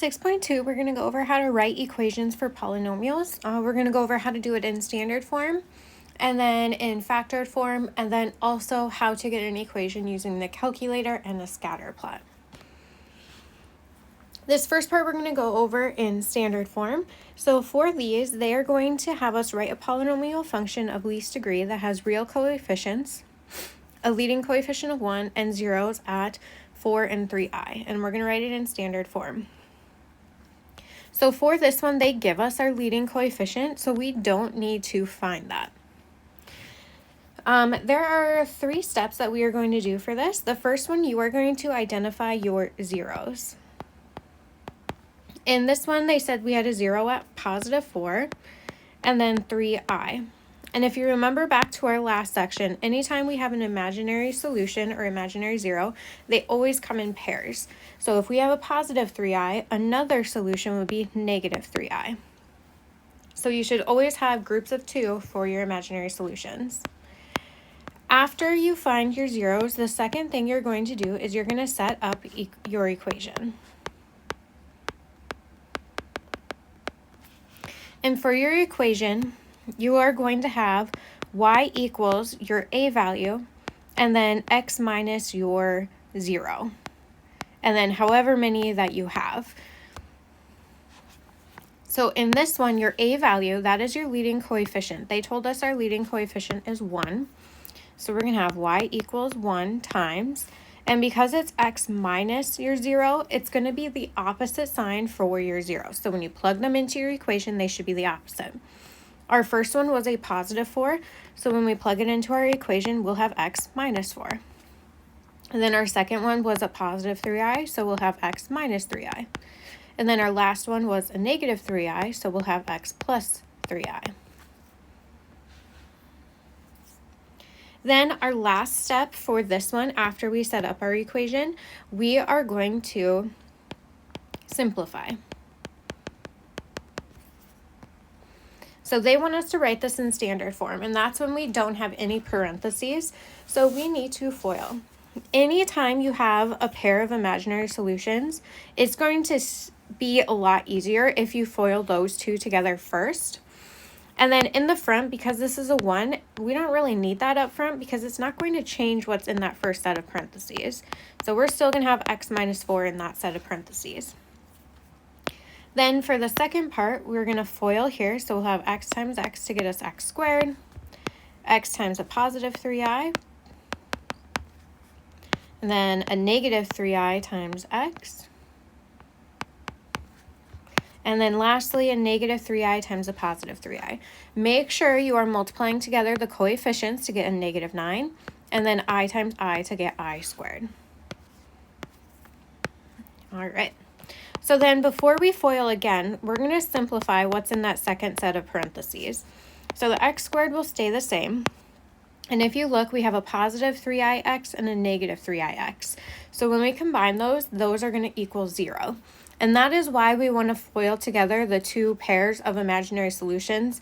6.2, we're going to go over how to write equations for polynomials. We're going to go over how to do it in standard form, and then in factored form, and then also how to get an equation using the calculator and a scatter plot. This first part we're going to go over in standard form. So for these, they are going to have us write a polynomial function of least degree that has real coefficients, a leading coefficient of 1, and zeros at 4 and 3i. And we're going to write it in standard form. So for this one, they give us our leading coefficient, so we don't need to find that. There are 3 steps that we are going to do for this. The first one, you are going to identify your zeros. In this one, they said we had a 0 at positive 4, and then 3i. And if you remember back to our last section, anytime we have an imaginary solution or imaginary 0, they always come in pairs. So if we have a positive 3i, another solution would be negative 3i. So you should always have groups of 2 for your imaginary solutions. After you find your zeros, the second thing you're going to do is you're going to set up your equation. And for your equation, you are going to have y equals your a value, and then x minus your 0, and then however many that you have. So in this one, your a value, that is your leading coefficient. They told us our leading coefficient is 1. So we're going to have y equals 1 times, and because it's x minus your 0, it's going to be the opposite sign for your 0. So when you plug them into your equation, they should be the opposite. Our first one was a positive 4, so when we plug it into our equation, we'll have x minus 4. And then our second one was a positive 3i, so we'll have x minus 3i. And then our last one was a negative 3i, so we'll have x plus 3i. Then our last step for this one, after we set up our equation, we are going to simplify. So they want us to write this in standard form, and that's when we don't have any parentheses, so we need to FOIL. Anytime you have a pair of imaginary solutions, it's going to be a lot easier if you FOIL those two together first. And then in the front, because this is a 1, we don't really need that up front because it's not going to change what's in that first set of parentheses. So we're still going to have x minus 4 in that set of parentheses. Then for the second part, we're going to FOIL here. So we'll have x times x to get us x squared, x times a positive 3i, and then a negative 3i times x. And then lastly, a negative 3i times a positive 3i. Make sure you are multiplying together the coefficients to get a negative 9, and then I times I to get I squared. All right. So then before we FOIL again, we're going to simplify what's in that second set of parentheses. So the x squared will stay the same. And if you look, we have a positive 3ix and a negative 3ix. So when we combine those are going to equal 0. And that is why we want to FOIL together the two pairs of imaginary solutions,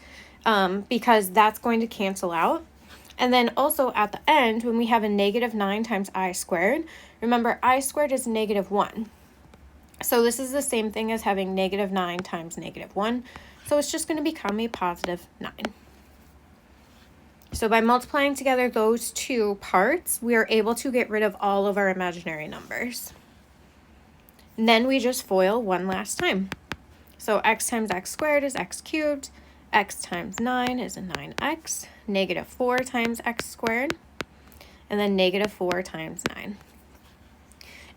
because that's going to cancel out. And then also at the end, when we have a negative 9 times I squared, remember I squared is negative 1. So this is the same thing as having negative 9 times negative 1. So it's just going to become a positive 9. So by multiplying together those two parts, we are able to get rid of all of our imaginary numbers. And then we just FOIL one last time. So x times x squared is x cubed, x times 9 is a 9x, negative 4 times x squared, and then negative 4 times 9.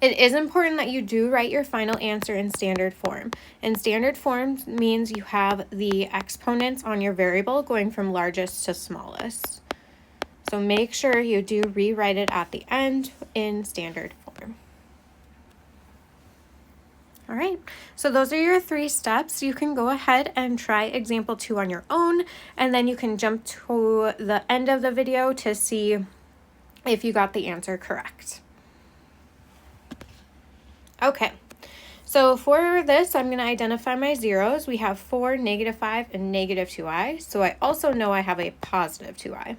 It is important that you do write your final answer in standard form. And standard form means you have the exponents on your variable going from largest to smallest. So make sure you do rewrite it at the end in standard form. All right, so those are your 3 steps. You can go ahead and try example 2 on your own, and then you can jump to the end of the video to see if you got the answer correct. Okay, so for this, I'm going to identify my zeros. We have 4, negative 5, and negative 2i. So I also know I have a positive 2i.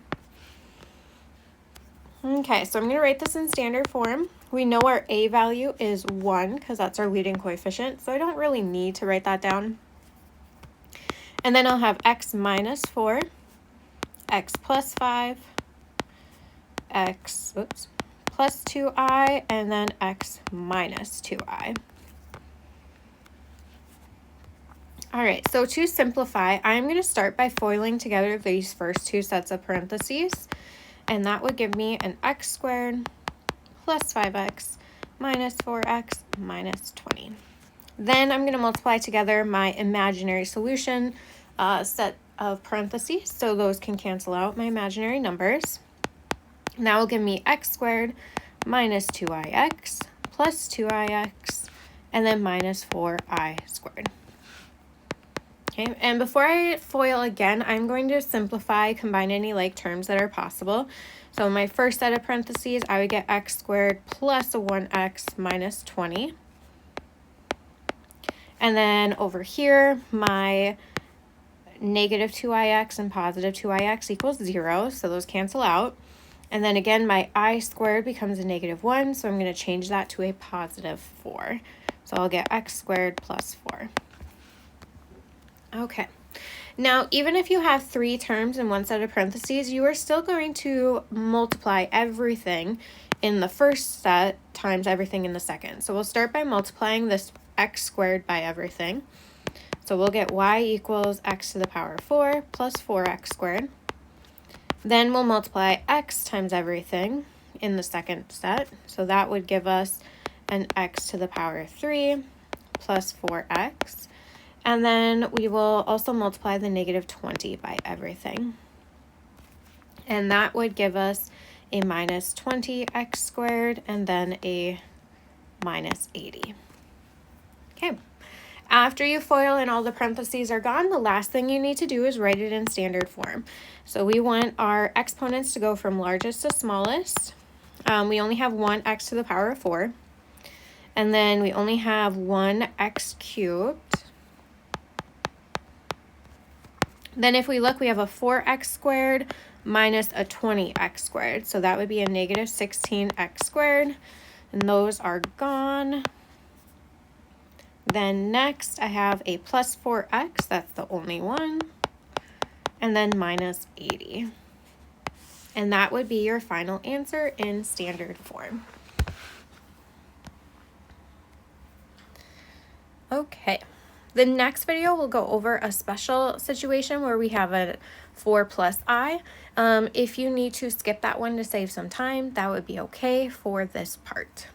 Okay, so I'm going to write this in standard form. We know our a value is 1 because that's our leading coefficient, so I don't really need to write that down. And then I'll have x minus 4, x plus 5, x plus 2i, and then x minus 2i. All right, so to simplify, I'm going to start by foiling together these first two sets of parentheses, and that would give me an x squared plus 5x minus 4x minus 20. Then I'm going to multiply together my imaginary solution set of parentheses, so those can cancel out my imaginary numbers. And that will give me x squared minus 2ix plus 2ix, and then minus 4i squared. Okay, and before I FOIL again, I'm going to simplify, combine any like terms that are possible. So in my first set of parentheses, I would get x squared plus a 1x minus 20. And then over here, my negative 2ix and positive 2ix equals 0, so those cancel out. And then again, my I squared becomes a negative 1, so I'm going to change that to a positive 4. So I'll get x squared plus 4. Okay, now even if you have 3 terms in one set of parentheses, you are still going to multiply everything in the first set times everything in the second. So we'll start by multiplying this x squared by everything. So we'll get y equals x to the power 4 plus 4x squared. Then we'll multiply x times everything in the second set. So that would give us an x to the power 3 plus 4x. And then we will also multiply the negative 20 by everything. And that would give us a minus 20x squared and then a minus 80. Okay. After you FOIL and all the parentheses are gone, the last thing you need to do is write it in standard form. So we want our exponents to go from largest to smallest. We only have one x to the power of 4. And then we only have one x cubed. Then if we look, we have a 4x squared minus a 20x squared. So that would be a negative 16x squared. And those are gone. Then next I have a plus 4x, that's the only one, and then minus 80. And that would be your final answer in standard form. Okay, the next video will go over a special situation where we have a 4 plus I. If you need to skip that one to save some time, that would be okay for this part.